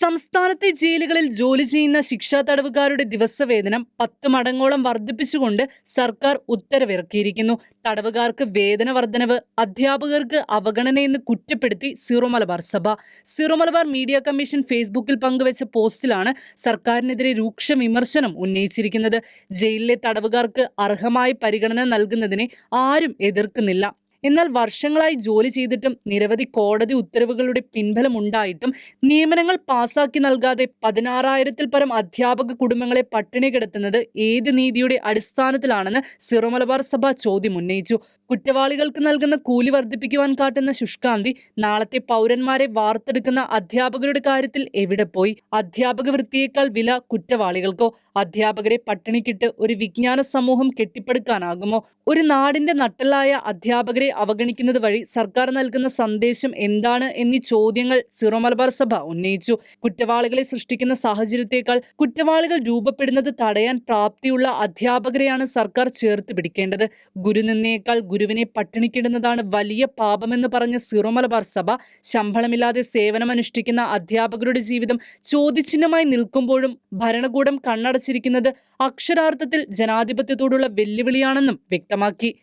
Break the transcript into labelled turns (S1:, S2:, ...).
S1: സംസ്ഥാനത്തെ ജയിലുകളിൽ ജോലി ചെയ്യുന്ന ശിക്ഷാ തടവുകാരുടെ ദിവസവേതനം 10 മടങ്ങോളം വർദ്ധിപ്പിച്ചുകൊണ്ട് സർക്കാർ ഉത്തരവിറക്കിയിരിക്കുന്നു. തടവുകാർക്ക് വേതന വർധനവ്, അധ്യാപകർക്ക് അവഗണനയെന്ന് കുറ്റപ്പെടുത്തി സീറോ മലബാർ സഭ. സീറോ മലബാർ മീഡിയ കമ്മീഷൻ ഫേസ്ബുക്കിൽ പങ്കുവച്ച പോസ്റ്റിലാണ് സർക്കാരിനെതിരെ രൂക്ഷ വിമർശനം ഉന്നയിച്ചിരിക്കുന്നത്. ജയിലിലെ തടവുകാർക്ക് അർഹമായ പരിഗണന നൽകുന്നതിനെ ആരും എതിർക്കുന്നില്ല. എന്നാൽ വർഷങ്ങളായി ജോലി ചെയ്തിട്ടും നിരവധി കോടതി ഉത്തരവുകളുടെ പിൻബലമുണ്ടായിട്ടും നിയമനങ്ങൾ പാസാക്കി നൽകാതെ 16,000-ൽ പരം അധ്യാപക കുടുംബങ്ങളെ പട്ടിണി കിടത്തുന്നത് ഏത് നീതിയുടെ അടിസ്ഥാനത്തിലാണെന്ന് സീറോ മലബാർ സഭ ചോദ്യം ഉന്നയിച്ചു. കുറ്റവാളികൾക്ക് നൽകുന്ന കൂലി വർദ്ധിപ്പിക്കുവാൻ കാട്ടുന്ന ശുഷ്കാന്തി നാളത്തെ പൗരന്മാരെ വാർത്തെടുക്കുന്ന അധ്യാപകരുടെ കാര്യത്തിൽ എവിടെ പോയി? അധ്യാപക വൃത്തിയേക്കാൾ വില കുറ്റവാളികൾക്കോ? അധ്യാപകരെ പട്ടിണിക്കിട്ട് ഒരു വിജ്ഞാന സമൂഹം കെട്ടിപ്പടുക്കാനാകുമോ? ഒരു നാടിന്റെ നട്ടെല്ലായ അധ്യാപകരെ അവഗണിക്കുന്നത് വഴി സർക്കാർ നൽകുന്ന സന്ദേശം എന്താണ് എന്നീ ചോദ്യങ്ങൾ സീറോ മലബാർ സഭ ഉന്നയിച്ചു. കുറ്റവാളികളെ സൃഷ്ടിക്കുന്ന സാഹചര്യത്തേക്കാൾ കുറ്റവാളികൾ രൂപപ്പെടുന്നത് തടയാൻ പ്രാപ്തിയുള്ള അധ്യാപകരെയാണ് സർക്കാർ ചേർത്ത് പിടിക്കേണ്ടത്. ഗുരുനിന്ദയേക്കാൾ ഗുരുവിനെ പട്ടിണിക്കിടുന്നതാണ് വലിയ പാപമെന്ന് പറഞ്ഞ സീറോ മലബാർ സഭ ശമ്പളമില്ലാതെ സേവനമനുഷ്ഠിക്കുന്ന അധ്യാപകരുടെ ജീവിതം ചോദ്യചിഹ്നമായി നിൽക്കുമ്പോഴും ഭരണകൂടം കണ്ണടച്ചിരിക്കുന്നത് അക്ഷരാർത്ഥത്തിൽ ജനാധിപത്യത്തോടുള്ള വെല്ലുവിളിയാണെന്നും വ്യക്തമാക്കി.